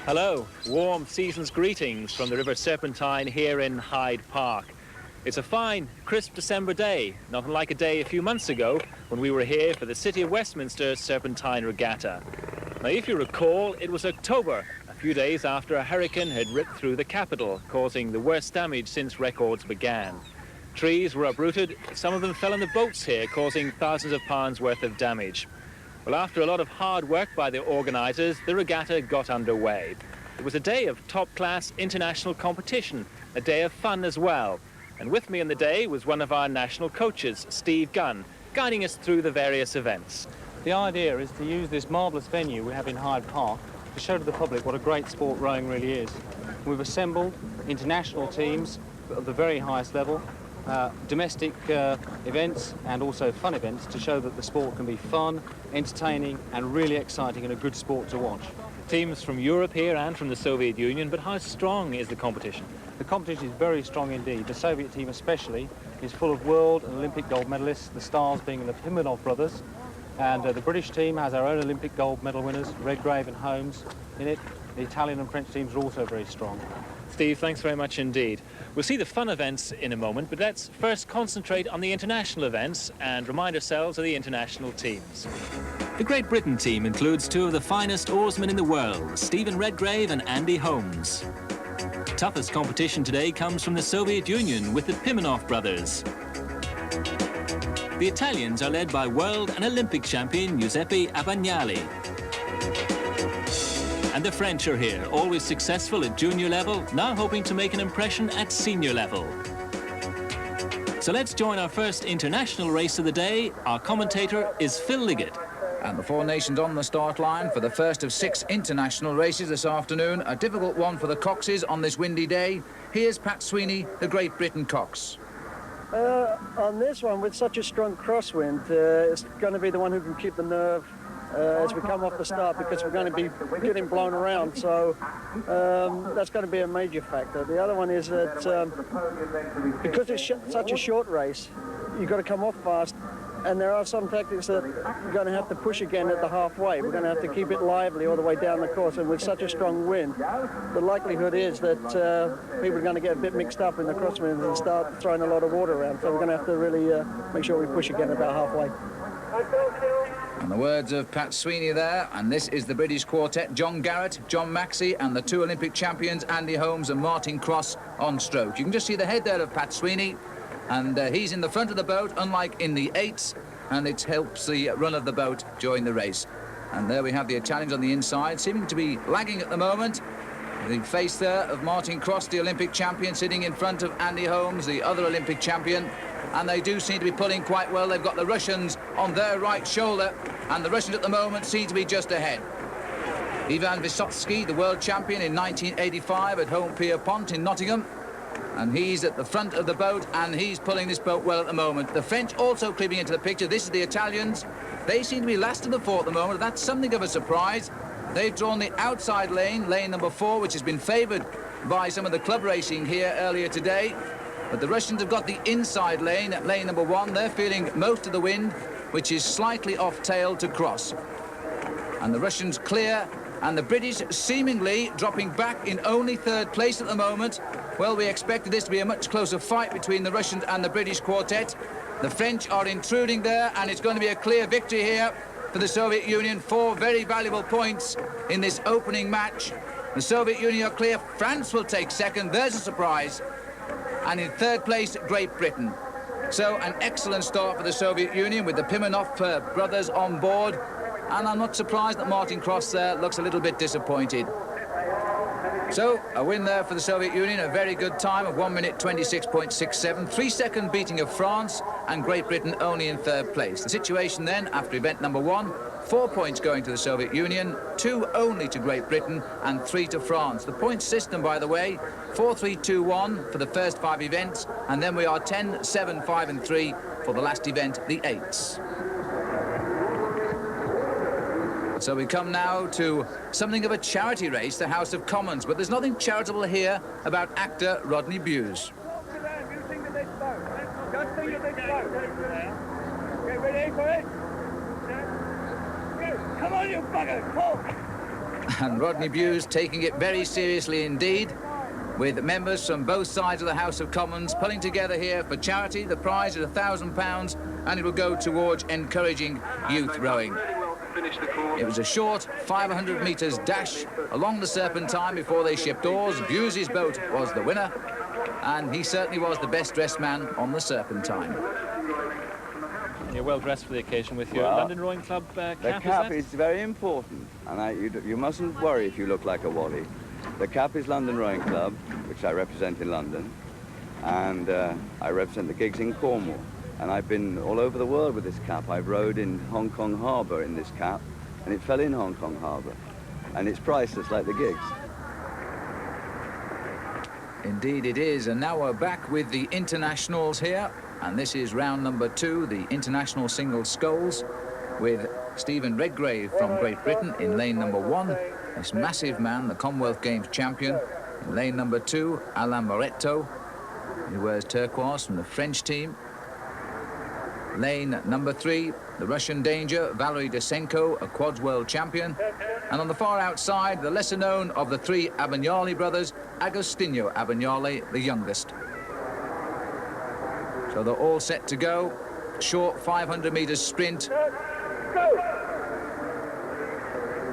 Hello, warm season's greetings from the River Serpentine here in Hyde Park. It's a fine, crisp December day, not unlike a day a few months ago when we were here for the City of Westminster Serpentine Regatta. Now, if you recall, it was October, a few days after a hurricane had ripped through the capital, causing the worst damage since records began. Trees were uprooted, some of them fell in the boats here, causing thousands of pounds worth of damage. Well, after a lot of hard work by the organisers, the regatta got underway. It was a day of top-class international competition, a day of fun as well. And with me on the day was one of our national coaches, Steve Gunn, guiding us through the various events. The idea is to use this marvellous venue we have in Hyde Park to show to the public what a great sport rowing really is. We've assembled international teams of the very highest level, domestic events and also fun events to show that the sport can be fun, entertaining and really exciting and a good sport to watch. Teams from Europe here and from the Soviet Union, but how strong is the competition? The competition is very strong indeed. The Soviet team especially is full of world and Olympic gold medalists, the stars being the Pimenov brothers, and the British team has our own Olympic gold medal winners, Redgrave and Holmes in it. The Italian and French teams are also very strong. Steve, thanks very much indeed. We'll see the fun events in a moment, but let's first concentrate on the international events and remind ourselves of the international teams. The Great Britain team includes two of the finest oarsmen in the world, Stephen Redgrave and Andy Holmes. Toughest competition today comes from the Soviet Union with the Pimenov brothers. The Italians are led by world and Olympic champion Giuseppe Abagnale. And the French are here, always successful at junior level, now hoping to make an impression at senior level. So let's join our first international race of the day. Our commentator is Phil Liggett. And the four nations on the start line for the first of 6 international races this afternoon. A difficult one for the Coxes on this windy day. Here's Pat Sweeney, the Great Britain Cox. On this one, with such a strong crosswind, it's going to be the one who can keep the nerve as we come off the start, because we're going to be getting blown around, so that's going to be a major factor. The other one is that because it's such a short race, you've got to come off fast, and there are some tactics that you're going to have to push again at the halfway. We're going to have to keep it lively all the way down the course, and with such a strong wind, the likelihood is that people are going to get a bit mixed up in the crosswinds and start throwing a lot of water around, so we're going to have to really make sure we push again about halfway. And the words of Pat Sweeney there, and this is the British quartet, John Garrett, John Maxey, and the 2 Olympic champions, Andy Holmes and Martin Cross, on stroke. You can just see the head there of Pat Sweeney, and he's in the front of the boat, unlike in the 8s, and it helps the run of the boat during the race. And there we have the Italians on the inside, seeming to be lagging at the moment. The face there of Martin Cross, the Olympic champion, sitting in front of Andy Holmes, the other Olympic champion. And they do seem to be pulling quite well. They've got the Russians on their right shoulder, and the Russians at the moment seem to be just ahead. Ivan Vysotsky, the world champion in 1985 at Home Pier Pont in Nottingham, and he's at the front of the boat, and he's pulling this boat well at the moment. The French also creeping into the picture. This is the Italians. They seem to be last in the fort at the moment. That's something of a surprise. They've drawn the outside lane, lane number 4, which has been favoured by some of the club racing here earlier today. But the Russians have got the inside lane at lane number 1. They're feeling most of the wind, which is slightly off tail to cross. And the Russians clear, and the British seemingly dropping back in only 3rd place at the moment. Well, we expected this to be a much closer fight between the Russians and the British quartet. The French are intruding there, and it's going to be a clear victory here for the Soviet Union. 4 very valuable points in this opening match. The Soviet Union are clear. France will take 2nd. There's a surprise. And in 3rd place, Great Britain. So an excellent start for the Soviet Union with the Pimenov brothers on board. And I'm not surprised that Martin Cross there looks a little bit disappointed. So, a win there for the Soviet Union, a very good time of 1 minute 26.67, 3-second beating of France, and Great Britain only in third place. The situation then, after event number 1, 4 points going to the Soviet Union, 2 only to Great Britain, and 3 to France. The point system, by the way, 4-3-2-1 for the first 5 events, and then we are 10, 7, 5 and 3 for the last event, the 8s. So we come now to something of a charity race, the House of Commons, but there's nothing charitable here about actor Rodney Bewes. Come on, you bugger, pull! And Rodney Bewes taking it very seriously indeed, with members from both sides of the House of Commons pulling together here for charity. The prize is £1,000, and it will go towards encouraging youth rowing. It was a short 500 metres dash along the Serpentine before they shipped oars. Bewes' boat was the winner, and he certainly was the best-dressed man on the Serpentine. You're well dressed for the occasion with your London Rowing Club cap, The cap is very important, and you mustn't worry if you look like a wally. The cap is London Rowing Club, which I represent in London, and I represent the gigs in Cornwall. And I've been all over the world with this cap. I've rowed in Hong Kong Harbour in this cap, and it fell in Hong Kong Harbour. And it's priceless like the gigs. Indeed it is, and now we're back with the internationals here, and this is round number 2, the international singles sculls, with Stephen Redgrave from Great Britain in lane number 1, this massive man, the Commonwealth Games champion. In lane number 2, Alain Moretto, who wears turquoise from the French team. Lane number 3, the Russian danger, Valery Desenko, a quads world champion. And on the far outside, the lesser known of the 3 Abagnale brothers, Agostinho Abagnale, the youngest. So they're all set to go. Short 500 metres sprint.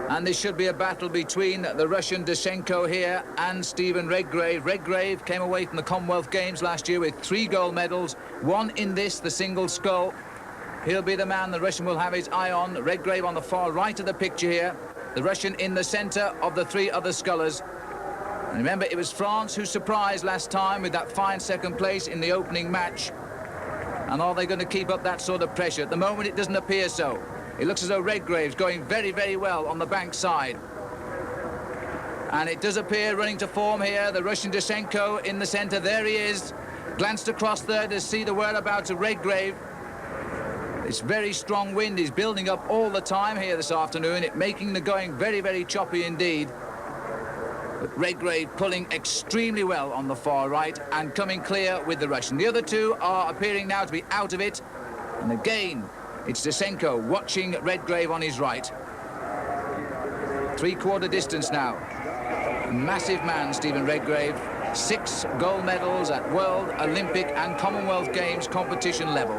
And this should be a battle between the Russian Desenko here and Stephen Redgrave. Redgrave came away from the Commonwealth Games last year with 3 gold medals, 1 in this, the single scull. He'll be the man the Russian will have his eye on. Redgrave on the far right of the picture here. The Russian in the centre of the 3 other scullers. And remember, it was France who surprised last time with that fine second place in the opening match. And are they going to keep up that sort of pressure? At the moment, it doesn't appear so. It looks as though Redgrave's going very, very well on the bank side. And it does appear running to form here. The Russian Desenko in the centre. There he is. Glanced across there to see the whereabouts of Redgrave. This very strong wind is building up all the time here this afternoon, it making the going very, very choppy indeed. But Redgrave pulling extremely well on the far right and coming clear with the Russian. The other 2 are appearing now to be out of it. And again, it's Desenko watching Redgrave on his right. 3/4 distance now. A massive man, Stephen Redgrave. 6 gold medals at World, Olympic and Commonwealth Games competition level.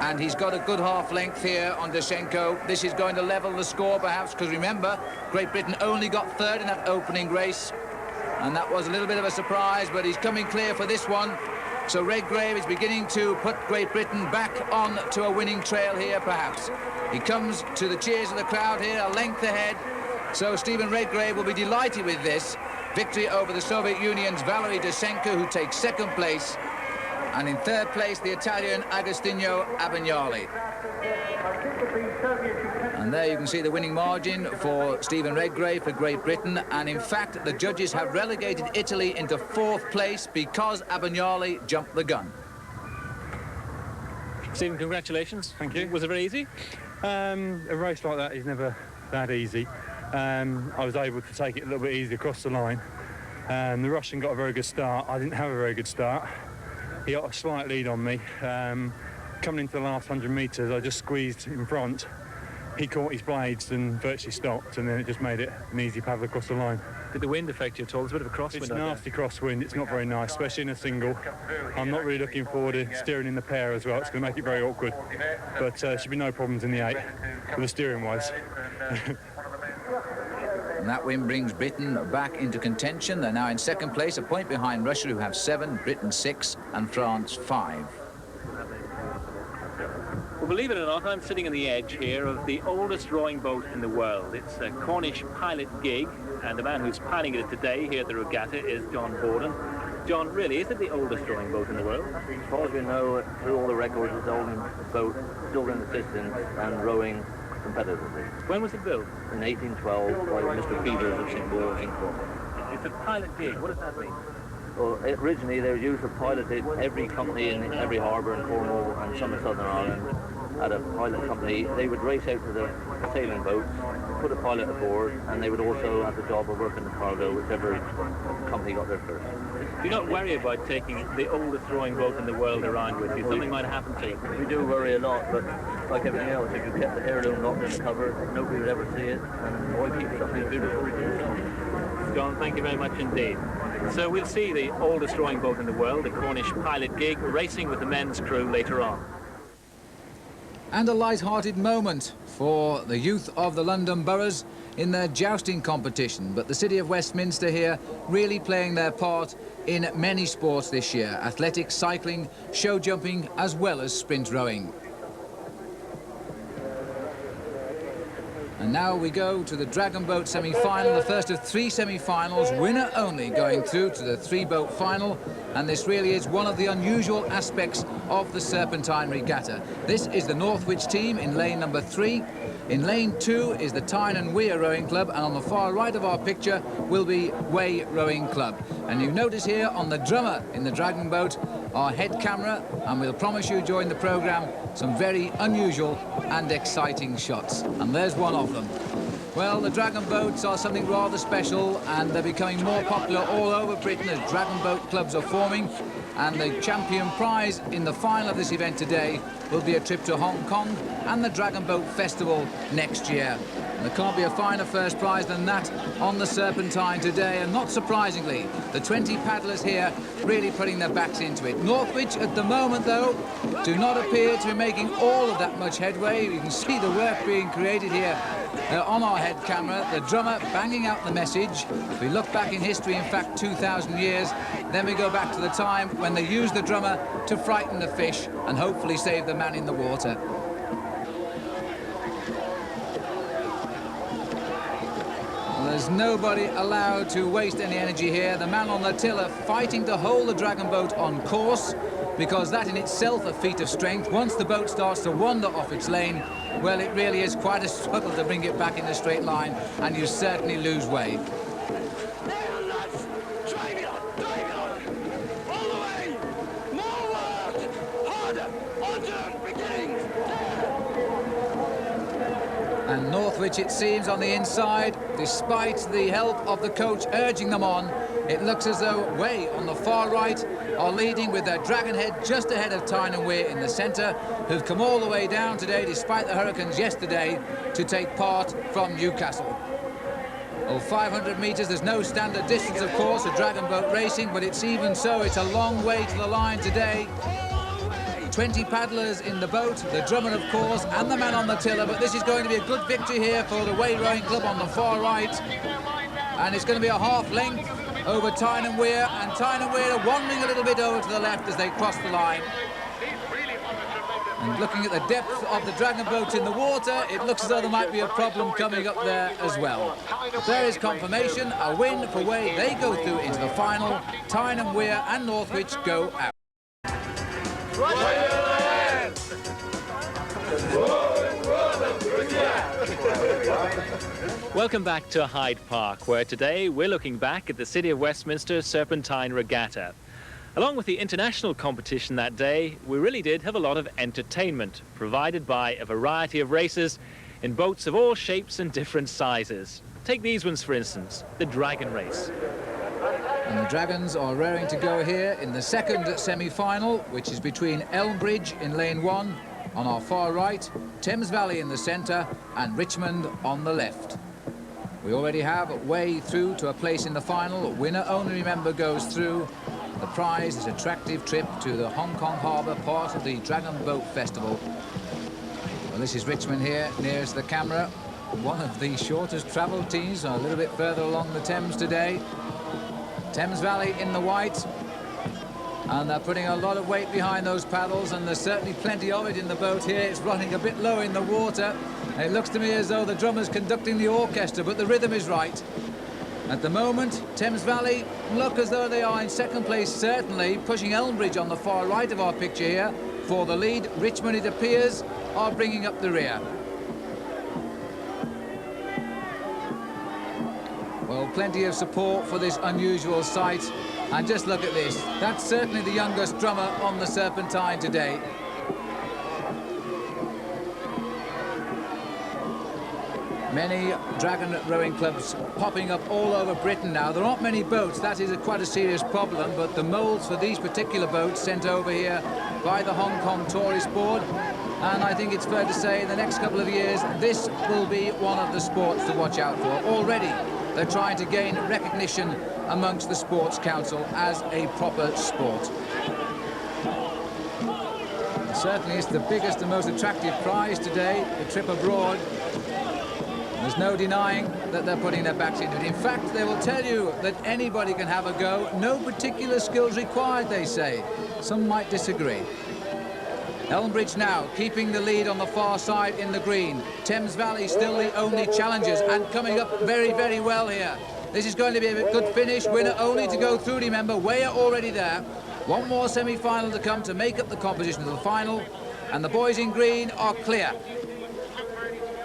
And he's got a good half length here on Desenko. This is going to level the score perhaps, because remember, Great Britain only got 3rd in that opening race. And that was a little bit of a surprise, but he's coming clear for this one. So Redgrave is beginning to put Great Britain back on to a winning trail here, perhaps. He comes to the cheers of the crowd here, a length ahead. So Stephen Redgrave will be delighted with this. Victory over the Soviet Union's Valery Desenko, who takes 2nd place. And in 3rd place, the Italian Agostinho Abagnale. And there you can see the winning margin for Stephen Redgrave for Great Britain. And in fact, the judges have relegated Italy into 4th place because Abagnale jumped the gun. Stephen, congratulations. Thank you. Was it very easy? A race like that is never that easy. I was able to take it a little bit easier across the line. The Russian got a very good start. I didn't have a very good start. He got a slight lead on me. Coming into the last 100 metres, I just squeezed in front. He caught his blades and virtually stopped, and then it just made it an easy paddle across the line. Did the wind affect you at all? There's a bit of a crosswind. It's a nasty crosswind. It's not very nice, especially in a single. I'm not really looking forward to steering in the pair as well. It's going to make it very awkward. But should be no problems in the 8 with the steering-wise. And that win brings Britain back into contention. They're now in 2nd place, a point behind Russia, who have 7, Britain 6, and France 5. Well, believe it or not, I'm sitting on the edge here of the oldest rowing boat in the world. It's a Cornish pilot gig, and the man who's piloting it today here at the Regatta is John Borden. John, really, is it the oldest rowing boat in the world? As far as we know, through all the records, it's the oldest boat still in existence and rowing competitively. When was it built? In 1812 by Mr. Peters of St. Paul. It's a pilot gig. What does that mean? Well, originally they were used to pilot every company in every harbour in Cornwall and some in Southern Ireland. At a pilot company, they would race out to the sailing boats, put a pilot aboard, and they would also have the job of working the cargo, whichever company got there first. Do you not worry about taking the oldest rowing boat in the world around with you? Something might happen to you. We do worry a lot, but like everything else, if you kept the heirloom locked in the cupboard, nobody would ever see it, and why keep something beautiful? John, thank you very much indeed. So we'll see the oldest rowing boat in the world, the Cornish pilot gig, racing with the men's crew later on. And a light-hearted moment for the youth of the London boroughs in their jousting competition. But the city of Westminster here really playing their part in many sports this year. Athletics, cycling, show jumping, as well as sprint rowing. And now we go to the Dragon Boat semi-final, the first of 3 semi-finals, winner only going through to the 3-boat final. And this really is one of the unusual aspects of the Serpentine Regatta. This is the Northwich team in lane number 3. In lane 2 is the Tyne and Weir Rowing Club, and on the far right of our picture will be Way Rowing Club. And you notice here on the drummer in the Dragon Boat, our head camera, and we'll promise you during the programme some very unusual and exciting shots. And there's one of them. Well, the Dragon Boats are something rather special, and they're becoming more popular all over Britain as Dragon Boat clubs are forming. And the champion prize in the final of this event today will be a trip to Hong Kong and the Dragon Boat Festival next year. And there can't be a finer first prize than that on the Serpentine today. And not surprisingly, the 20 paddlers here really putting their backs into it. Northwich at the moment, though, do not appear to be making all of that much headway. You can see the work being created here on our head camera, the drummer banging out the message. If we look back in history, in fact 2,000 years, then we go back to the time when they used the drummer to frighten the fish and hopefully save the man in the water. Well, there's nobody allowed to waste any energy here. The man on the tiller fighting to hold the Dragon Boat on course, because that in itself a feat of strength. Once the boat starts to wander off its lane, well, it really is quite a struggle to bring it back in a straight line, and you certainly lose way. And Northwich, it seems, on the inside, despite the help of the coach urging them on, it looks as though Way on the far right are leading with their dragon head just ahead of Tyne and Weir in the centre, who've come all the way down today, despite the hurricanes yesterday, to take part from Newcastle. Oh, 500 metres, there's no standard distance, of course, of dragon boat racing, but it's even so, it's a long way to the line today. 20 paddlers in the boat, the drummer, of course, and the man on the tiller, but this is going to be a good victory here for the Way Rowing Club on the far right. And it's going to be a half length over Tyne and Weir, and Tyne and Weir are wandering a little bit over to the left as they cross the line. And looking at the depth of the dragon boat in the water, it looks as though there might be a problem coming up there as well. But there is confirmation, a win for Way. They go through into the final. Tyne and Weir and Northwich go out. Welcome back to Hyde Park, where today we're looking back at the City of Westminster Serpentine Regatta. Along with the international competition that day, we really did have a lot of entertainment, provided by a variety of races in boats of all shapes and different sizes. Take these ones, for instance, the Dragon Race. And the Dragons are raring to go here in the second semi-final, which is between Elmbridge in lane 1 on our far right, Thames Valley in the centre, and Richmond on the left. We already have Way through to a place in the final. Winner only, remember, goes through. The prize is an attractive trip to the Hong Kong harbour, part of the Dragon Boat Festival. Well, this is Richmond here, nearest the camera. One of the shortest travelled teams, a little bit further along the Thames today. Thames Valley in the white. And they're putting a lot of weight behind those paddles, and there's certainly plenty of it in the boat here. It's running a bit low in the water. It looks to me as though the drummer's conducting the orchestra, but the rhythm is right. At the moment, Thames Valley look as though they are in second place, certainly, pushing Elmbridge on the far right of our picture here for the lead. Richmond, it appears, are bringing up the rear. Well, plenty of support for this unusual sight. And just look at this. That's certainly the youngest drummer on the Serpentine today. Many dragon rowing clubs popping up all over Britain now. There aren't many boats. That is quite a serious problem, but the moulds for these particular boats sent over here by the Hong Kong Tourist Board, and I think it's fair to say in the next couple of years this will be one of the sports to watch out for. Already they're trying to gain recognition amongst the Sports Council as a proper sport. Certainly it's the biggest and most attractive prize today, the trip abroad. There's no denying that they're putting their backs into it. In fact, they will tell you that anybody can have a go. No particular skills required, they say. Some might disagree. Elmbridge now keeping the lead on the far side in the green. Thames Valley still the only challengers and coming up very, very well here. This is going to be a good finish. Winner only to go through, remember. Weir already there. One more semi-final to come to make up the composition of the final. And the boys in green are clear.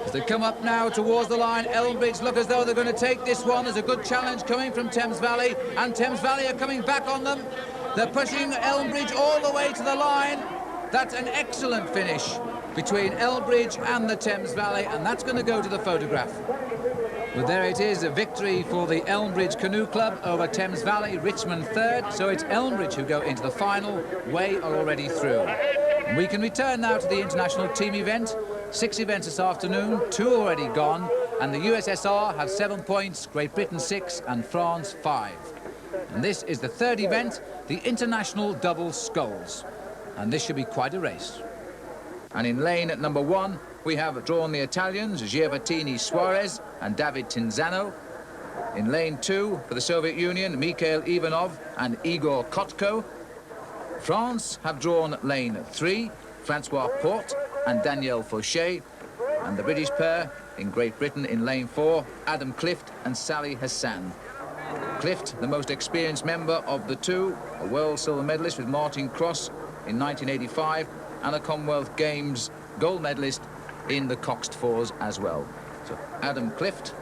As they come up now towards the line, Elmbridge look as though they're going to take this one. There's a good challenge coming from Thames Valley, and Thames Valley are coming back on them. They're pushing Elmbridge all the way to the line. That's an excellent finish between Elmbridge and the Thames Valley, and that's going to go to the photograph. But there it is, a victory for the Elmbridge Canoe Club over Thames Valley, Richmond third. So it's Elmbridge who go into the final. Way are already through. And we can return now to the international team event. 6 events this afternoon, 2 already gone, and the USSR have 7 points, Great Britain 6 and France 5. And this is the third event, the international double sculls. And this should be quite a race. And in lane at number 1, we have drawn the Italians, Giovattini Suarez and David Tinzano. In lane 2, for the Soviet Union, Mikhail Ivanov and Igor Kotko. France have drawn lane 3, Francois Porte and Danielle Fauché. And the British pair in Great Britain in lane 4, Adam Clift and Sally Hassan. Clift, the most experienced member of the two, a world silver medalist with Martin Cross in 1985 and a Commonwealth Games gold medalist in the coxed fours as well. So Adam Clift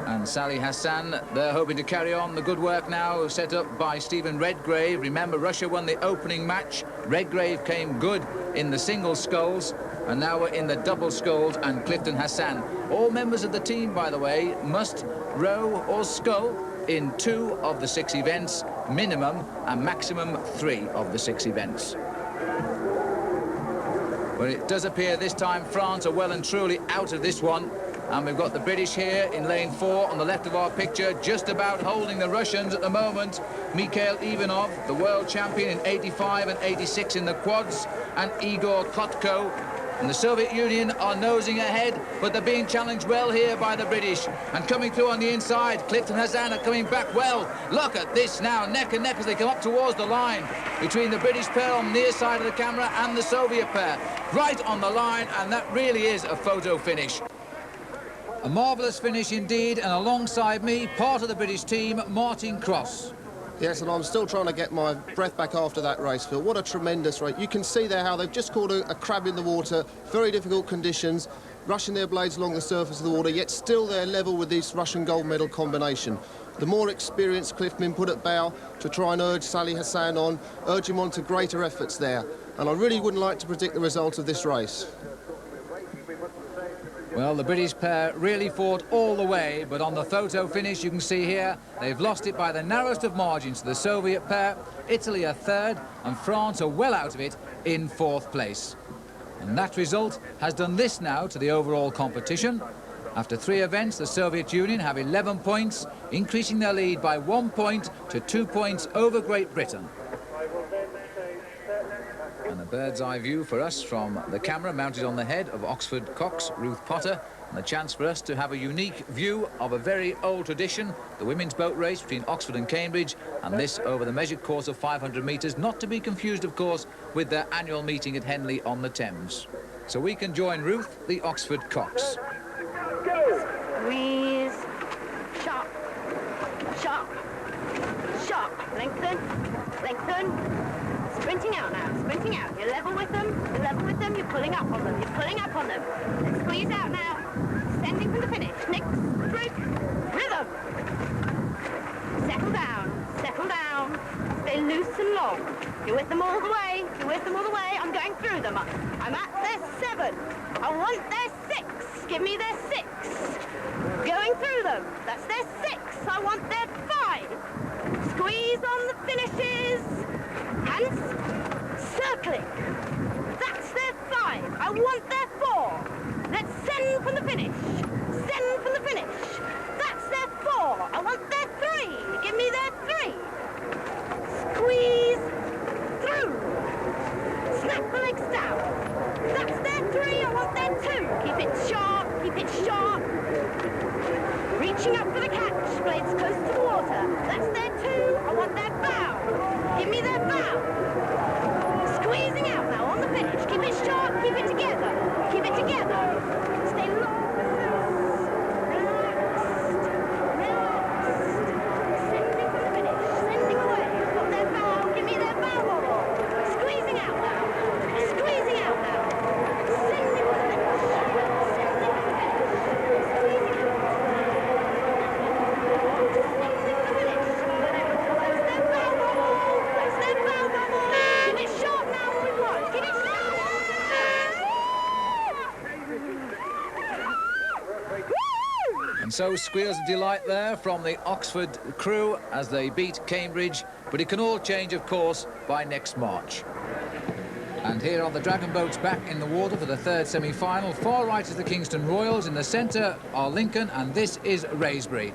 and Sally Hassan, they're hoping to carry on the good work now set up by Stephen Redgrave. Remember, Russia won the opening match. Redgrave came good in the single sculls, and now we're in the double sculls, and Clift and Hassan, all members of the team, by the way, must row or scull in 2 of the 6 events, minimum, and maximum 3 of the 6 events. Well, it does appear this time France are well and truly out of this one. And we've got the British here in lane 4 on the left of our picture, just about holding the Russians at the moment. Mikhail Ivanov, the world champion in 85 and 86 in the quads, and Igor Kotko. And the Soviet Union are nosing ahead, but they're being challenged well here by the British. And coming through on the inside, Clift and Hassan are coming back well. Look at this now, neck and neck as they come up towards the line between the British pair on the near side of the camera and the Soviet pair. Right on the line, and that really is a photo finish. A marvellous finish indeed, and alongside me, part of the British team, Martin Cross. Yes, and I'm still trying to get my breath back after that race, Phil. What a tremendous race. You can see there how they've just caught a crab in the water, very difficult conditions, rushing their blades along the surface of the water, yet still they're level with this Russian gold medal combination. The more experienced Cliftmen put at bow to try and urge Sally Hassan on, urge him on to greater efforts there. And I really wouldn't like to predict the result of this race. Well, the British pair really fought all the way, but on the photo finish you can see here, they've lost it by the narrowest of margins to the Soviet pair. Italy are third, and France are well out of it in 4th place. And that result has done this now to the overall competition. After 3 events, the Soviet Union have 11 points, increasing their lead by 1 point to 2 points over Great Britain. And the bird's eye view for us from the camera mounted on the head of Oxford Cox, Ruth Potter, and the chance for us to have a unique view of a very old tradition, the women's boat race between Oxford and Cambridge, and this over the measured course of 500 metres, not to be confused, of course, with their annual meeting at Henley on the Thames. So we can join Ruth, the Oxford Cox. Squeeze, sharp, sharp, sharp, lengthen, lengthen. Sprinting out now, sprinting out. You're level with them, you're pulling up on them, you're pulling up on them. Let's squeeze out now. Descending from the finish. Next stroke, rhythm. Settle down, stay loose and long. You're with them all the way, I'm going through them. I'm at their 7. I want their 6. Give me their 6. Going through them, that's their 6. I want their 5. Squeeze on the finishes. And circling. That's their 5. I want their 4. Let's send from the finish. Send from the finish. That's their 4. I want their 3. Give me their 3. Squeeze through. Snap the legs down. That's their 3. I want their 2. Keep it sharp. Keep it sharp. Reaching up for the catch. Blades close to the water. That's their 2. I want their bow. Give me their bow. Squeezing out now on the finish. Keep it sharp, keep it together. Keep it together. Stay long and loose. Relaxed. Relaxed. Sending from the finish. Sending away. Got their bow. Give me their bow wobble. Squeezing out now. Squeezing out now. Sending from the finish. Sending from the finish. Squeezing out. And so squeals of delight there from the Oxford crew as they beat Cambridge, but it can all change, of course, by next March. And here are the Dragon boats back in the water for the third semi-final. Far right is the Kingston Royals, in the centre are Lincoln, and this is Wraysbury.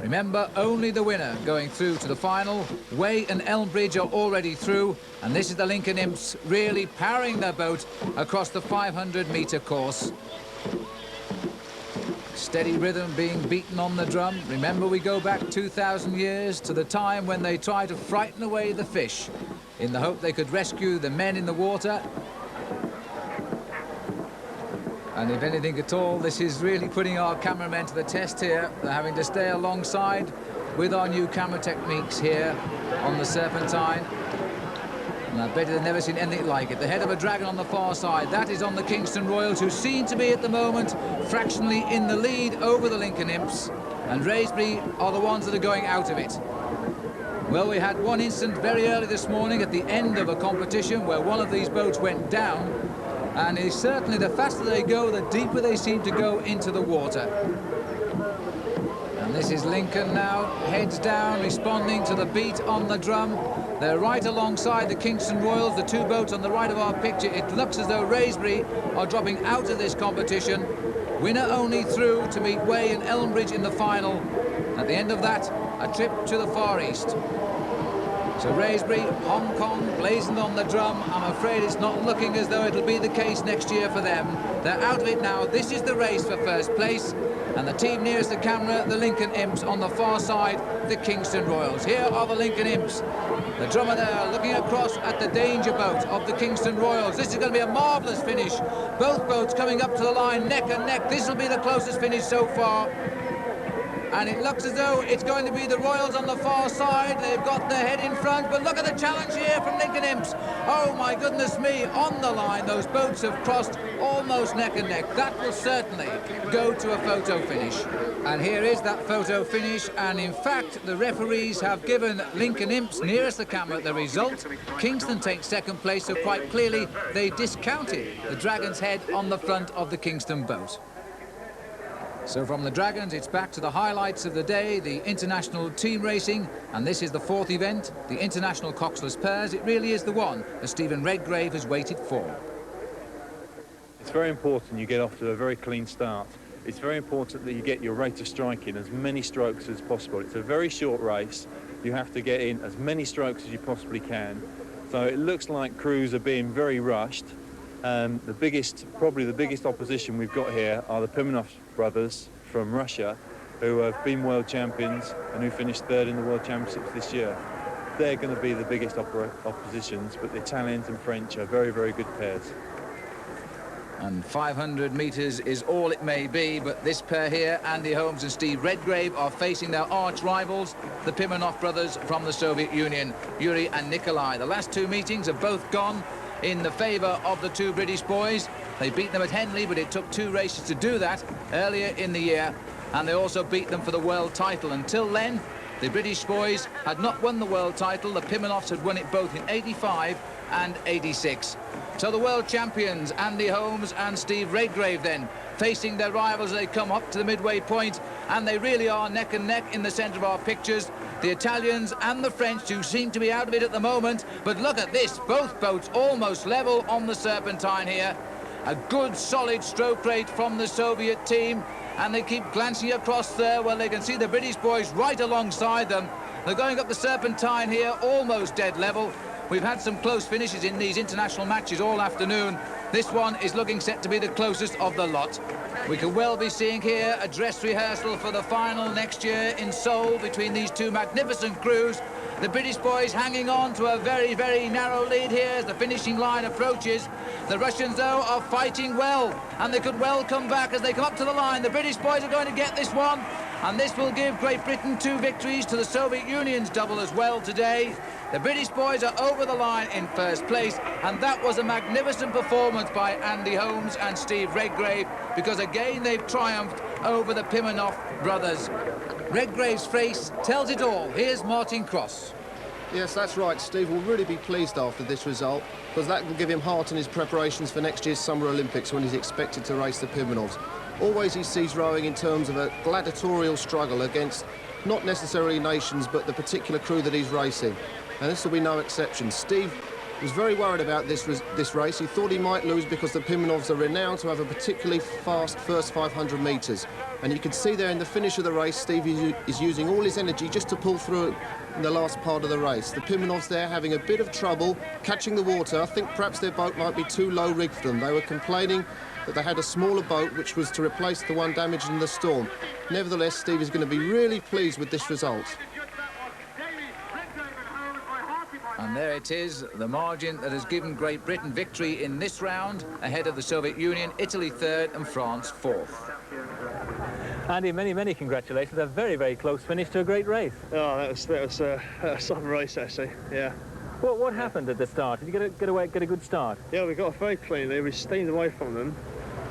Remember, only the winner going through to the final. Way and Elmbridge are already through, and this is the Lincoln Imps really powering their boat across the 500-metre course. Steady rhythm being beaten on the drum. Remember, we go back 2,000 years to the time when they tried to frighten away the fish in the hope they could rescue the men in the water. And if anything at all, this is really putting our cameramen to the test here. They're having to stay alongside with our new camera techniques here on the Serpentine. And I bet they've never seen anything like it. The head of a dragon on the far side. That is on the Kingston Royals, who seem to be at the moment fractionally in the lead over the Lincoln Imps. And Wraysbury are the ones that are going out of it. Well, we had one incident very early this morning at the end of a competition where one of these boats went down. And it's certainly, the faster they go, the deeper they seem to go into the water. And this is Lincoln now, heads down, responding to the beat on the drum. They're right alongside the Kingston Royals, the two boats on the right of our picture. It looks as though Wraysbury are dropping out of this competition. Winner only through to meet Way and Elmbridge in the final. At the end of that, a trip to the Far East. So Wraysbury, Hong Kong, blazoned on the drum. I'm afraid it's not looking as though it'll be the case next year for them. They're out of it now. This is the race for first place. And the team nearest the camera, the Lincoln Imps. On the far side, the Kingston Royals. Here are the Lincoln Imps. The drummer there looking across at the danger boat of the Kingston Royals. This is going to be a marvellous finish. Both boats coming up to the line neck and neck. This will be the closest finish so far. And it looks as though it's going to be the Royals on the far side. They've got their head in front, but look at the challenge here from Lincoln Imps. Oh my goodness me, on the line, those boats have crossed almost neck and neck. That will certainly go to a photo finish. And here is that photo finish, and in fact, the referees have given Lincoln Imps nearest the camera the result. Kingston takes second place, so quite clearly they discounted the Dragon's head on the front of the Kingston boat. So from the Dragons, it's back to the highlights of the day, the international team racing, and this is the fourth event, the international coxless pairs. It really is the one that Stephen Redgrave has waited for. It's very important you get off to a very clean start. It's very important that you get your rate of strike in as many strokes as possible. It's a very short race. You have to get in as many strokes as you possibly can. So So it looks like crews are being very rushed. Probably the biggest opposition we've got here are the Pimenov brothers from Russia, who have been world champions and who finished third in the World Championships this year. They're going to be the biggest oppositions, but the Italians and French are very, very good pairs. And 500 metres is all it may be, but this pair here, Andy Holmes and Steve Redgrave, are facing their arch rivals, the Pimenov brothers from the Soviet Union, Yuri and Nikolai. The last two meetings have both gone in the favour of the two British boys. They beat them at Henley, but it took 2 races to do that earlier in the year, and they also beat them for the world title. Until then, the British boys had not won the world title. The Pimenovs had won it both in 85 and 86. So the world champions, Andy Holmes and Steve Redgrave, then facing their rivals as they come up to the midway point, and they really are neck and neck in the centre of our pictures. The Italians and the French, who seem to be out of it at the moment, but look at this, both boats almost level on the Serpentine here. A good solid stroke rate from the Soviet team, and they keep glancing across there where they can see the British boys right alongside them. They're going up the Serpentine here, almost dead level. We've had some close finishes in these international matches all afternoon. This one is looking set to be the closest of the lot. We could well be seeing here a dress rehearsal for the final next year in Seoul between these two magnificent crews. The British boys hanging on to a very, very narrow lead here as the finishing line approaches. The Russians, though, are fighting well, and they could well come back as they come up to the line. The British boys are going to get this one, and this will give Great Britain 2 victories to the Soviet Union's double as well today. The British boys are over the line in first place, and that was a magnificent performance by Andy Holmes and Steve Redgrave, because again they've triumphed over the Pimenov brothers. Redgrave's face tells it all. Here's Martin Cross. Yes, that's right. Steve will really be pleased after this result, because that will give him heart in his preparations for next year's Summer Olympics, when he's expected to race the Pimenovs. Always he sees rowing in terms of a gladiatorial struggle against not necessarily nations, but the particular crew that he's racing. And this will be no exception. Steve was very worried about this race. He thought he might lose because the Pimenovs are renowned to have a particularly fast first 500 metres. And you can see there in the finish of the race, Steve is using all his energy just to pull through in the last part of the race. The Pimenovs there having a bit of trouble catching the water. I think perhaps their boat might be too low rigged for them. They were complaining that they had a smaller boat which was to replace the one damaged in the storm. Nevertheless, Steve is going to be really pleased with this result. And there it is, the margin that has given Great Britain victory in this round, ahead of the Soviet Union, Italy 3rd and France 4th. Andy, many, many congratulations. A very, very close finish to a great race. Oh, that was a some race, actually, yeah. Well, what happened at the start? Did you get a good start? Yeah, we got off very cleanly. We steamed away from them.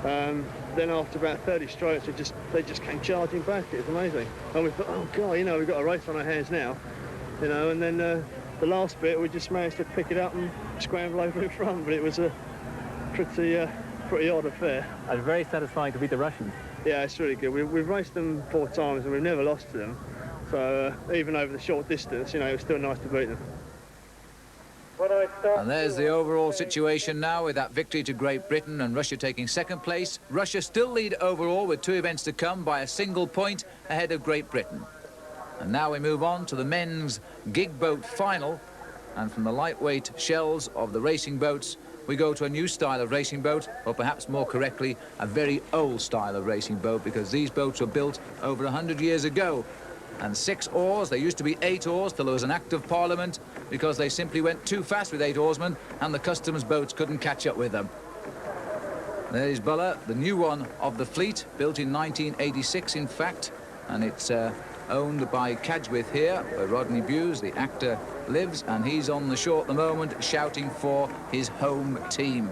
Then after about 30 strokes, they just came charging back. It was amazing. And we thought, oh, God, you know, we've got a race on our hands now. You know, and then the last bit, we just managed to pick it up and scramble over in front, but it was a pretty odd affair. And very satisfying to beat the Russians. Yeah, it's really good. We've raced them 4 times and we've never lost to them. So even over the short distance, you know, it was still nice to beat them. And there's the overall situation now, with that victory to Great Britain and Russia taking 2nd place. Russia still lead overall with 2 events to come by a single point ahead of Great Britain. And now we move on to the men's gig boat final. And from the lightweight shells of the racing boats, we go to a new style of racing boat, or perhaps more correctly, a very old style of racing boat, because these boats were built over 100 years ago. And 6 oars, there used to be 8 oars till there was an Act of Parliament, because they simply went too fast with 8 oarsmen and the customs boats couldn't catch up with them. There's Buller, the new one of the fleet, built in 1986 in fact, and it's owned by Cadgwith here, where Rodney Bewes, the actor, lives, and he's on the shore at the moment shouting for his home team.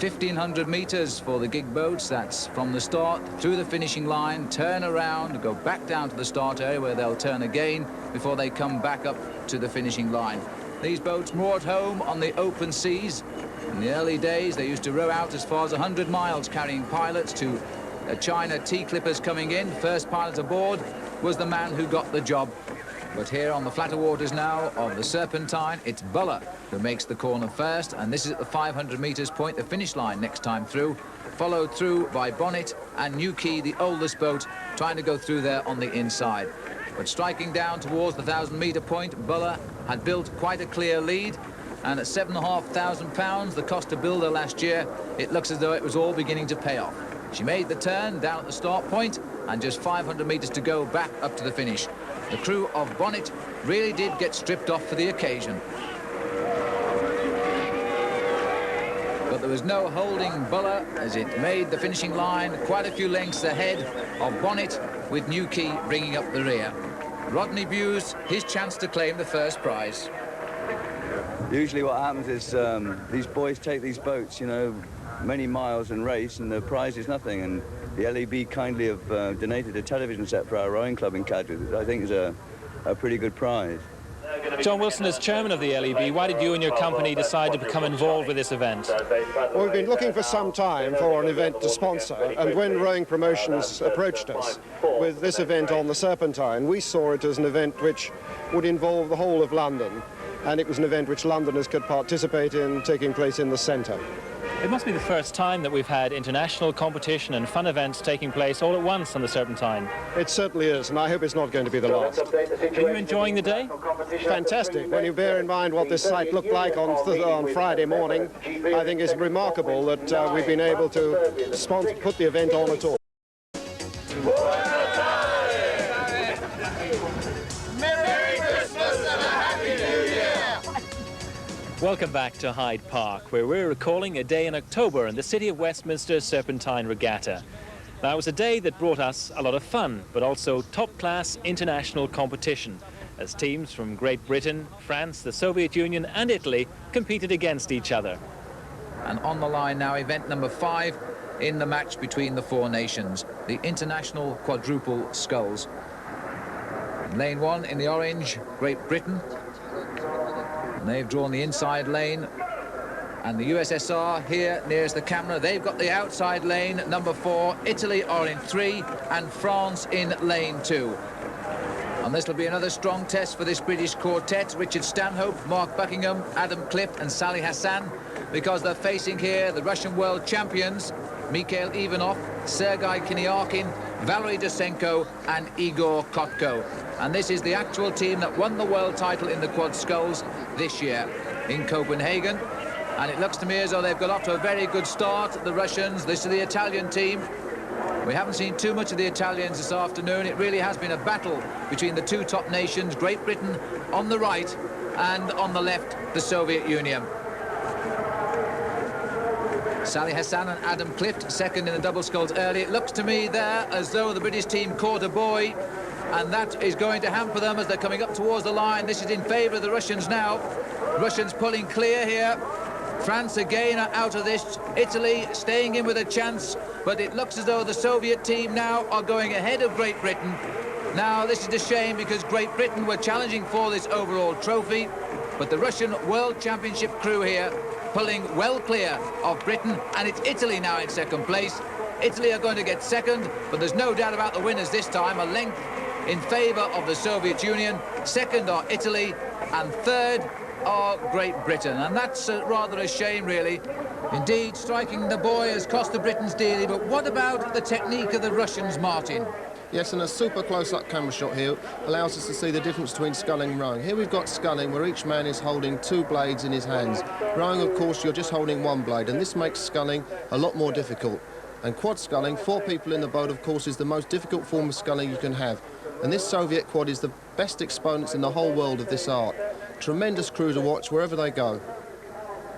1,500 metres for the gig boats. That's from the start through the finishing line, turn around, go back down to the start area where they'll turn again before they come back up to the finishing line. These boats moored home on the open seas. In the early days, they used to row out as far as 100 miles carrying pilots to China T-clippers coming in. First pilot aboard was the man who got the job. But here on the flatter waters now of the Serpentine, it's Buller who makes the corner first, and this is at the 500 metres point, the finish line next time through, followed through by Bonnet and Newquay, the oldest boat, trying to go through there on the inside. But striking down towards the 1,000-metre point, Buller had built quite a clear lead. And at £7,500, the cost to build her last year, it looks as though it was all beginning to pay off. She made the turn down at the start point, and just 500 metres to go back up to the finish. The crew of Bonnet really did get stripped off for the occasion. But there was no holding Buller as it made the finishing line quite a few lengths ahead of Bonnet, with Newquay bringing up the rear. Rodney Bewes, his chance to claim the first prize. Usually what happens is these boys take these boats, you know, many miles and race, and the prize is nothing. And the LEB kindly have donated a television set for our rowing club in Cadbury, which I think is a pretty good prize. John Wilson, as chairman of the LEB, why did you and your company decide to become involved with this event? Well, we've been looking for some time for an event to sponsor, and when Rowing Promotions approached us with this event on the Serpentine, we saw it as an event which would involve the whole of London, and it was an event which Londoners could participate in, taking place in the centre. It must be the first time that we've had international competition and fun events taking place all at once on the Serpentine. It certainly is, and I hope it's not going to be the last. Are you enjoying the day? Fantastic. When you bear in mind what this site looked like on Friday morning, I think it's remarkable that we've been able to put the event on at all. Welcome back to Hyde Park, where we're recalling a day in October in the city of Westminster Serpentine Regatta. Now, it was a day that brought us a lot of fun, but also top-class international competition, as teams from Great Britain, France, the Soviet Union and Italy competed against each other. And on the line now, event number 5 in the match between the four nations, the international quadruple sculls. In lane 1 in the orange, Great Britain. And they've drawn the inside lane, and the USSR here nearest the camera, they've got the outside lane, number 4. Italy are in 3 and France in lane 2. And this will be another strong test for this British quartet, Richard Stanhope, Mark Buckingham, Adam Clift and Salih Hassan, because they're facing here the Russian world champions, Mikhail Ivanov, Sergei Kiniarkin, Valery Dosenko and Igor Kotko. And this is the actual team that won the world title in the quad sculls this year in Copenhagen. And it looks to me as though they've got off to a very good start, the Russians. This is the Italian team. We haven't seen too much of the Italians this afternoon. It really has been a battle between the two top nations, Great Britain on the right and on the left, the Soviet Union. Salih Hassan and Adam Clift second in the double sculls early. It looks to me there as though the British team caught a buoy, and that is going to hamper them as they're coming up towards the line. This is in favour of the Russians now. Russians pulling clear here. France again are out of this. Italy staying in with a chance, but it looks as though the Soviet team now are going ahead of Great Britain. Now, this is a shame because Great Britain were challenging for this overall trophy, but the Russian World Championship crew here pulling well clear of Britain, and it's Italy now in second place. Italy are going to get second, but there's no doubt about the winners this time, a length in favour of the Soviet Union. Second are Italy, and third are Great Britain, and that's rather a shame, really. Indeed, striking the buoy has cost the Britons dearly, but what about the technique of the Russians, Martin? Yes, and a super close-up camera shot here allows us to see the difference between sculling and rowing. Here we've got sculling, where each man is holding 2 blades in his hands. Rowing, of course, you're just holding 1 blade, and this makes sculling a lot more difficult. And quad sculling, 4 people in the boat, of course, is the most difficult form of sculling you can have. And this Soviet quad is the best exponents in the whole world of this art. Tremendous crew to watch wherever they go.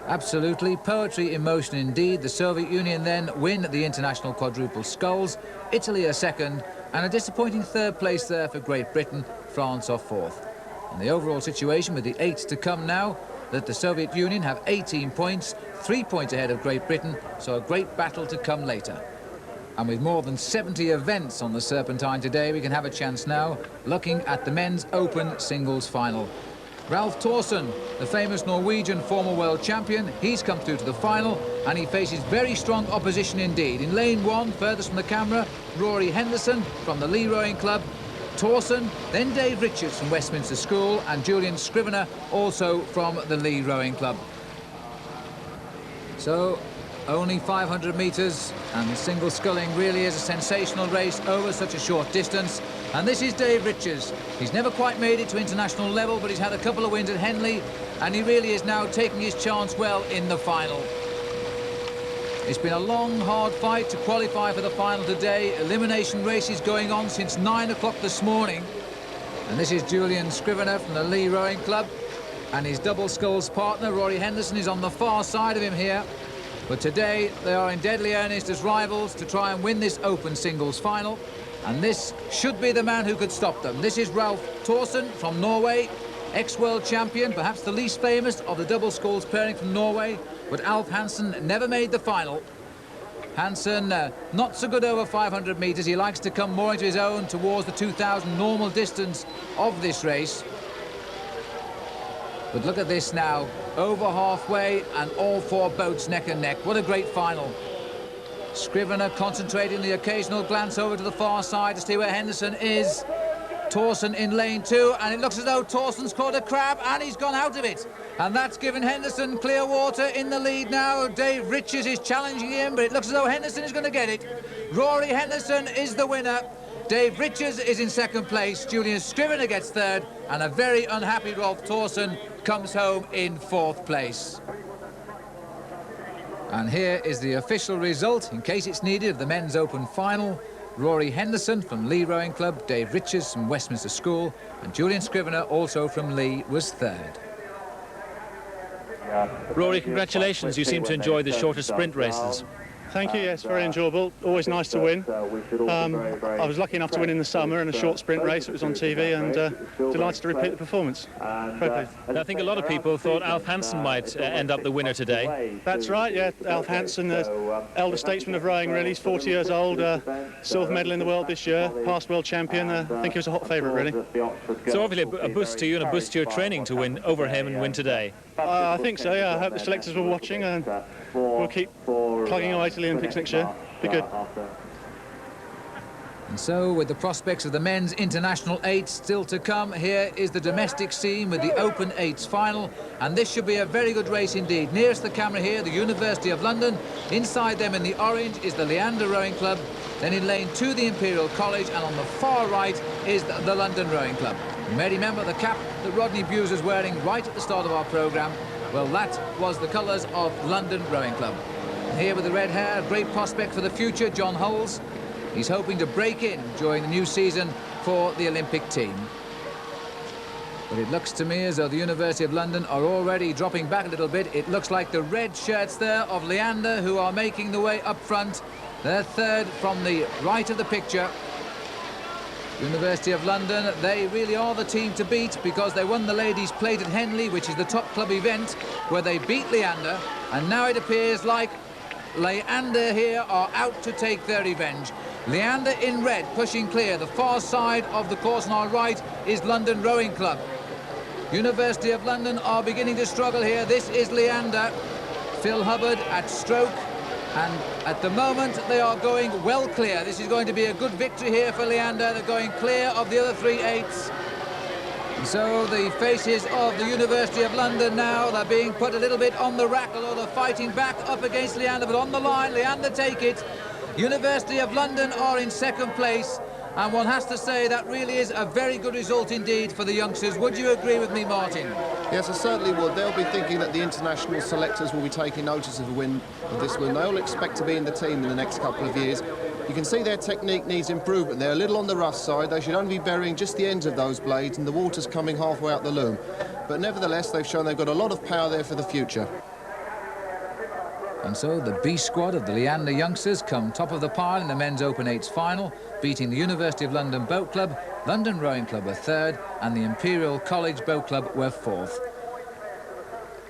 Absolutely, poetry in motion indeed. The Soviet Union then win the international quadruple sculls. Italy are second, and a disappointing third place there for Great Britain. France are fourth. And the overall situation with the 8 to come now, that the Soviet Union have 18 points, 3 points ahead of Great Britain, so a great battle to come later. And with more than 70 events on the Serpentine today, we can have a chance now looking at the men's open singles final. Ralph Thorsen, the famous Norwegian former world champion, he's come through to the final, and he faces very strong opposition indeed. In lane 1, furthest from the camera, Rory Henderson from the Lee Rowing Club, Thorsen, then Dave Richards from Westminster School, and Julian Scrivener, also from the Lee Rowing Club. So, only 500 metres, and single sculling really is a sensational race over such a short distance. And this is Dave Riches. He's never quite made it to international level, but he's had a couple of wins at Henley, and he really is now taking his chance well in the final. It's been a long, hard fight to qualify for the final today. Elimination races going on since 9 o'clock this morning. And this is Julian Scrivener from the Lee Rowing Club, and his double sculls partner, Rory Henderson, is on the far side of him here. But today, they are in deadly earnest as rivals to try and win this open singles final. And this should be the man who could stop them. This is Ralph Thorsen from Norway, ex-world champion, perhaps the least famous of the double sculls pairing from Norway. But Alf Hansen never made the final. Hansen, not so good over 500 metres. He likes to come more into his own towards the 2,000 normal distance of this race. But look at this now, over halfway and all four boats neck and neck. What a great final. Scrivener concentrating the occasional glance over to the far side to see where Henderson is. Thorsen in lane 2, and it looks as though Thorsen's caught a crab and he's gone out of it. And that's given Henderson clear water in the lead now. Dave Riches is challenging him, but it looks as though Henderson is going to get it. Rory Henderson is the winner. Dave Riches is in second place. Julian Scrivener gets third, and a very unhappy Rolf Thorsen comes home in fourth place. And here is the official result, in case it's needed, of the men's open final. Rory Henderson from Lee Rowing Club, Dave Riches from Westminster School, and Julian Scrivener, also from Lee, was third. Rory, congratulations. You seem to enjoy the shorter sprint races. Thank you, yes, very enjoyable. Always nice to win. I was lucky enough to win in the summer in a short sprint race. It was on TV, and delighted to repeat the performance. I think a lot of people thought Alf Hansen might end up the winner today. That's right, yeah. Alf Hansen, elder statesman of rowing, really. He's 40 years old, silver medal in the world this year, past world champion. I think he was a hot favourite, really. So obviously a boost to you and a boost to your training to win over him and win today. I think so, yeah. I hope the selectors were watching, and we'll keep plugging away to the Olympics next year. Be good. And so, with the prospects of the men's international eights still to come, here is the domestic scene with the open eights final, and this should be a very good race indeed. Nearest the camera here, the University of London. Inside them in the orange is the Leander Rowing Club. Then in lane 2, the Imperial College, and on the far right is the London Rowing Club. You may remember the cap that Rodney Bewes was wearing right at the start of our programme. Well, that was the colours of London Rowing Club. And here with the red hair, great prospect for the future, John Hulls. He's hoping to break in during the new season for the Olympic team. But it looks to me as though the University of London are already dropping back a little bit. It looks like the red shirts there of Leander, who are making the way up front. They're third from the right of the picture. University of London, they really are the team to beat because they won the Ladies' Plate at Henley, which is the top club event, where they beat Leander, and now it appears like Leander here are out to take their revenge. Leander in red, pushing clear. The far side of the course on our right is London Rowing Club. University of London are beginning to struggle here. This is Leander. Phil Hubbard at stroke. And at the moment, they are going well clear. This is going to be a good victory here for Leander. They're going clear of the other 3 eights. And so the faces of the University of London now, they're being put a little bit on the rack, although they're fighting back up against Leander. But on the line, Leander take it. University of London are in second place. And one has to say that really is a very good result indeed for the youngsters. Would you agree with me, Martin? Yes, I certainly would. They'll be thinking that the international selectors will be taking notice of this win. They all expect to be in the team in the next couple of years. You can see their technique needs improvement. They're a little on the rough side. They should only be burying just the ends of those blades, and the water's coming halfway out the loom. But nevertheless, they've shown they've got a lot of power there for the future. And so the B squad of the Leander youngsters come top of the pile in the men's Open 8's final, beating the University of London Boat Club. London Rowing Club were third, and the Imperial College Boat Club were fourth.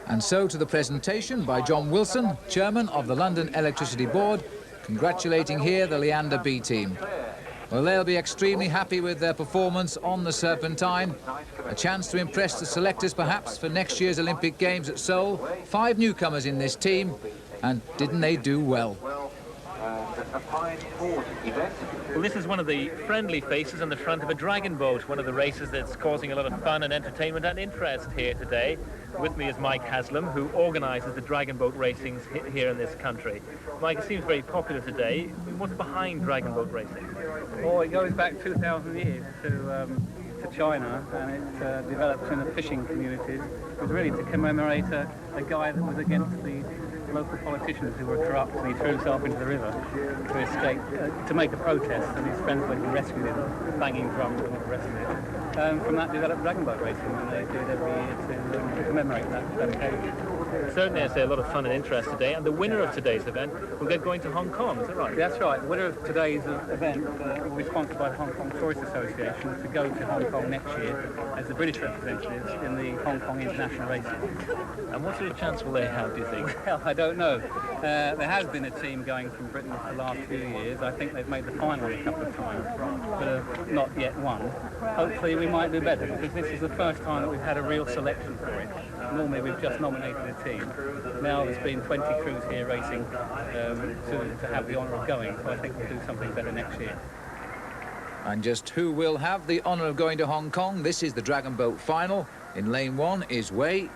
And so to the presentation by John Wilson, chairman of the London Electricity Board, congratulating here the Leander B team. Well, they'll be extremely happy with their performance on the Serpentine. A chance to impress the selectors perhaps for next year's Olympic Games at Seoul. 5 newcomers in this team, and didn't they do well? Well, this is one of the friendly faces on the front of a dragon boat, one of the races that's causing a lot of fun and entertainment and interest here today. With me is Mike Haslam, who organises the dragon boat racings here in this country. Mike, it seems very popular today. What's behind dragon boat racing? Oh, it goes back 2,000 years to China, and it developed in the fishing communities. It was really to commemorate a guy that was against the local politicians who were corrupt, and he threw himself into the river to escape, to make a protest, and his friends went and rescued him, banging drums and all the rest of it. From that developed dragon boat racing, and they do it every year to commemorate that occasion. Certainly, I say a lot of fun and interest today, and the winner of today's event will get going to Hong Kong, is that right? That's right. The winner of today's event will be sponsored by the Hong Kong Tourist Association to go to Hong Kong next year as the British representatives in the Hong Kong International Racing. And what sort of chance will they have, do you think? Well, I don't know. There has been a team going from Britain for the last few years. I think they've made the final a couple of times, but have not yet won. Hopefully we might do better, because this is the first time that we've had a real selection for it. Normally we've just nominated a team. Now there's been 20 crews here racing to have the honour of going, so I think we'll do something better next year. And just who will have the honour of going to Hong Kong? This is the dragon boat final. In lane 1 is Wei,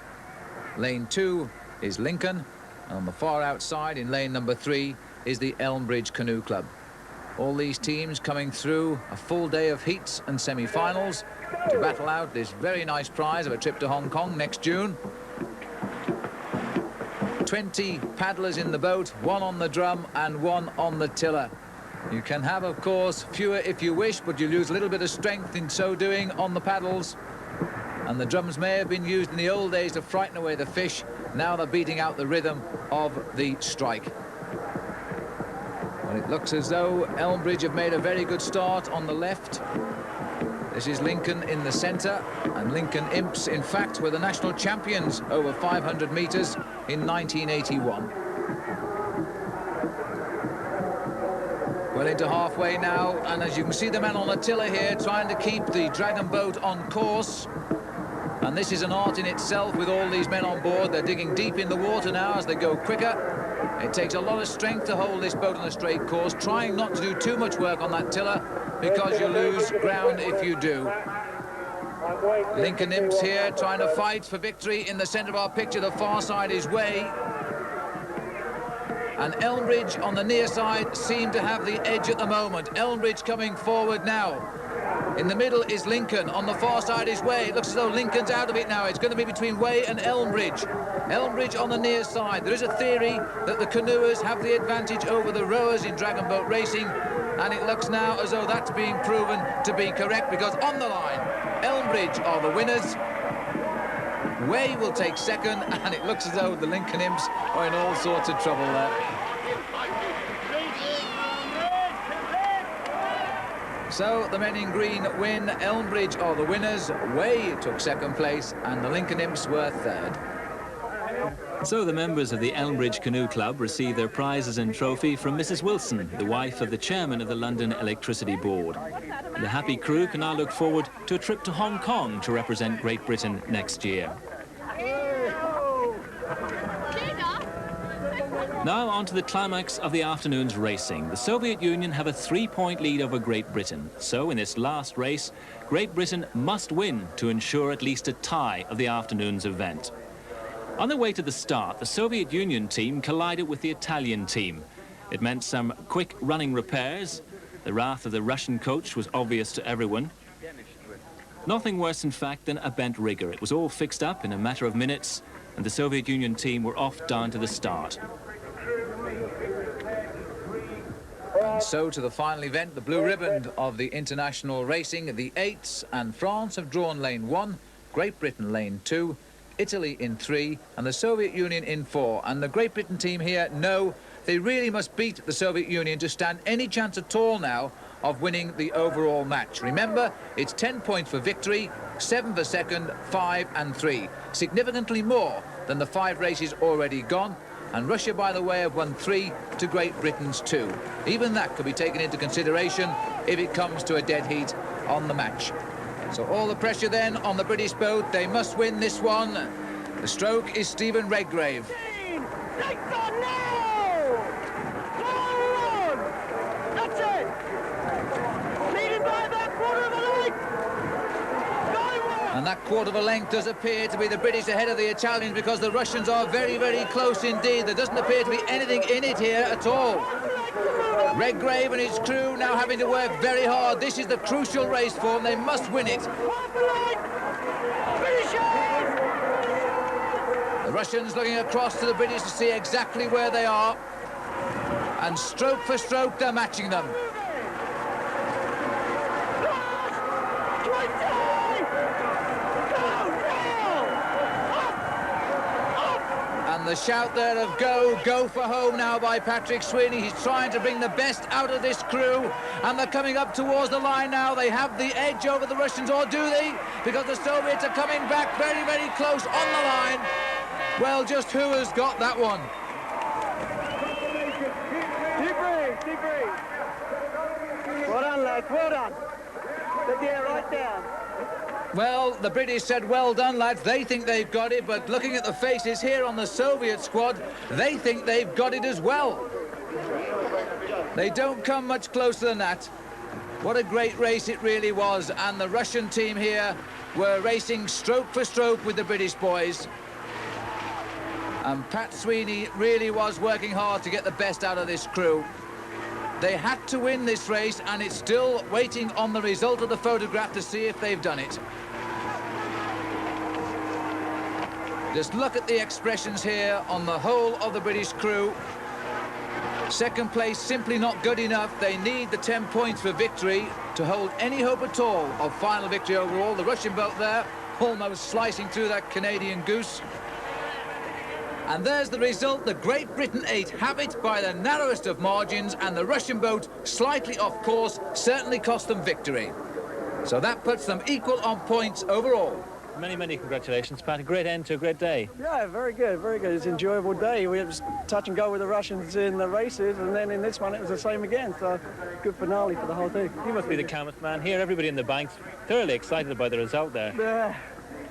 lane 2 is Lincoln, and on the far outside in lane number 3 is the Elmbridge Canoe Club. All these teams coming through a full day of heats and semi-finals to battle out this very nice prize of a trip to Hong Kong next June. 20 paddlers in the boat, 1 on the drum and 1 on the tiller. You can have, of course, fewer if you wish, but you lose a little bit of strength in so doing on the paddles. And the drums may have been used in the old days to frighten away the fish. Now they're beating out the rhythm of the strike. Well, it looks as though Elmbridge have made a very good start on the left. This is Lincoln in the centre, and Lincoln Imps, in fact, were the national champions over 500 metres in 1981. Well into halfway now, and as you can see the man on the tiller here trying to keep the dragon boat on course. And this is an art in itself with all these men on board. They're digging deep in the water now as they go quicker. It takes a lot of strength to hold this boat on a straight course, trying not to do too much work on that tiller, because you lose ground if you do. Lincoln Imps here trying to fight for victory. In the centre of our picture, the far side is Wei. And Elmbridge on the near side seem to have the edge at the moment. Elmbridge coming forward now. In the middle is Lincoln. On the far side is Wei. It looks as though Lincoln's out of it now. It's going to be between Wei and Elmbridge. Elmbridge on the near side. There is a theory that the canoers have the advantage over the rowers in dragon boat racing, and it looks now as though that's being proven to be correct, because on the line, Elmbridge are the winners. Wei will take second, and it looks as though the Lincoln Imps are in all sorts of trouble there. So the men in green win. Elmbridge are the winners. Wei took second place, and the Lincoln Imps were third. So the members of the Elmbridge Canoe Club receive their prizes and trophy from Mrs. Wilson, the wife of the chairman of the London Electricity Board. The happy crew can now look forward to a trip to Hong Kong to represent Great Britain next year. Now on to the climax of the afternoon's racing. The Soviet Union have a 3-point lead over Great Britain. So in this last race, Great Britain must win to ensure at least a tie of the afternoon's event. On their way to the start, the Soviet Union team collided with the Italian team. It meant some quick running repairs. The wrath of the Russian coach was obvious to everyone. Nothing worse, in fact, than a bent rigger. It was all fixed up in a matter of minutes, and the Soviet Union team were off down to the start. And so to the final event, the blue ribbon of the international racing. The Eights and France have drawn lane 1, Great Britain lane 2, Italy in 3, and the Soviet Union in 4. And the Great Britain team here know they really must beat the Soviet Union to stand any chance at all now of winning the overall match. Remember, it's 10 points for victory, 7 for second, 5 and 3. Significantly more than the 5 races already gone. And Russia, by the way, have won 3 to Great Britain's 2. Even that could be taken into consideration if it comes to a dead heat on the match. So all the pressure then on the British boat. They must win this one. The stroke is Stephen Redgrave. That's it! Leading by about quarter of a length! And And that quarter of a length does appear to be the British ahead of the Italians, because the Russians are very, very close indeed. There doesn't appear to be anything in it here at all. Redgrave and his crew now having to work very hard. This is the crucial race for them. They must win it. The Russians looking across to the British to see exactly where they are. And stroke for stroke, they're matching them. And the shout there of go for home now by Patrick Sweeney. He's trying to bring the best out of this crew, and they're coming up towards the line now. They have the edge over the Russians, or do they? Because the Soviets are coming back very, very close on the line. Well, just who has got that one? Deep breathe. Well done, lads, well done. Get the air right down. Well, the British said, well done, lads. They think they've got it, but looking at the faces here on the Soviet squad, they think they've got it as well. They don't come much closer than that. What a great race it really was, and the Russian team here were racing stroke for stroke with the British boys. And Pat Sweeney really was working hard to get the best out of this crew. They had to win this race, and it's still waiting on the result of the photograph to see if they've done it. Just look at the expressions here on the whole of the British crew. Second place simply not good enough. They need the 10 points for victory to hold any hope at all of final victory overall. The Russian boat there almost slicing through that Canadian goose. And there's the result. The Great Britain 8 have it by the narrowest of margins, and the Russian boat, slightly off course, certainly cost them victory. So that puts them equal on points overall. Many, many congratulations, Pat. A great end to a great day. Yeah, very good, very good. It's an enjoyable day. We had touch and go with the Russians in the races, and then in this one it was the same again. So good finale for the whole thing. You must be the calmest man here. Everybody in the banks thoroughly excited by the result there.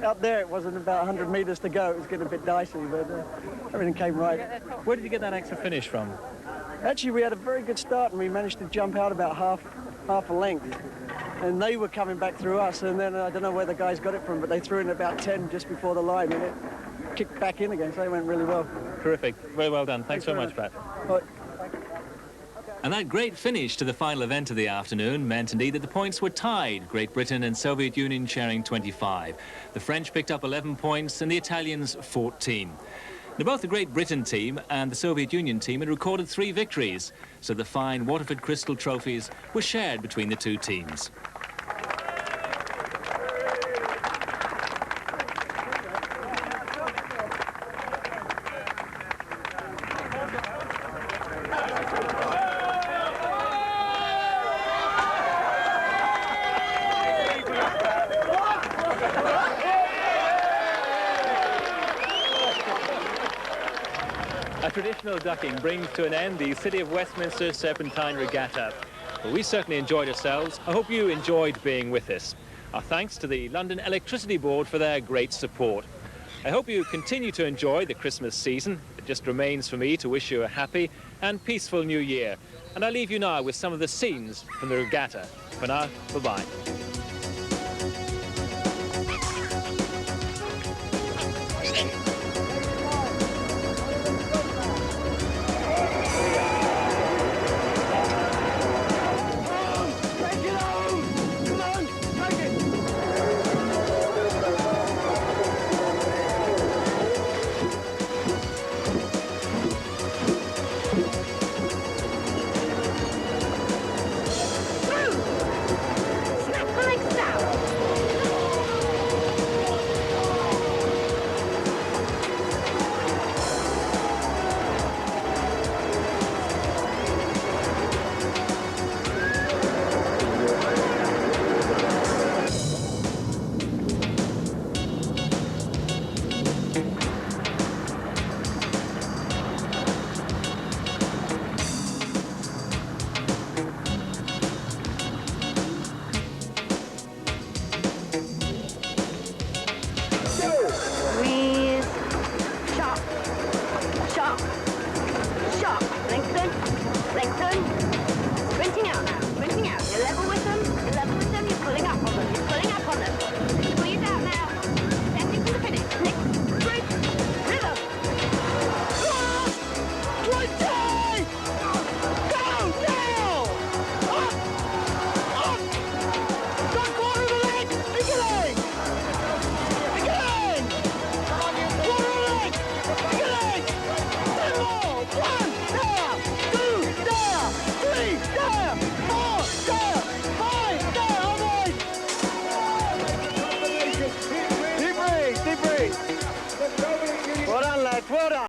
Out there it wasn't about 100 metres to go. It was getting a bit dicey, but everything came right. Where did you get that extra finish from? Actually, we had a very good start, and we managed to jump out about half a length. And they were coming back through us, and then I don't know where the guys got it from, but they threw in about 10 just before the line, and it kicked back in again, so it went really well. Terrific. Very well done. Thanks very much, Pat. Right. And that great finish to the final event of the afternoon meant indeed that the points were tied, Great Britain and Soviet Union sharing 25. The French picked up 11 points and the Italians 14. Now, both the Great Britain team and the Soviet Union team had recorded 3 victories, so the fine Waterford Crystal trophies were shared between the two teams. A traditional ducking brings to an end the City of Westminster Serpentine Regatta. Well, we certainly enjoyed ourselves. I hope you enjoyed being with us. Our thanks to the London Electricity Board for their great support. I hope you continue to enjoy the Christmas season. It just remains for me to wish you a happy and peaceful new year. And I leave you now with some of the scenes from the regatta. For now, bye-bye.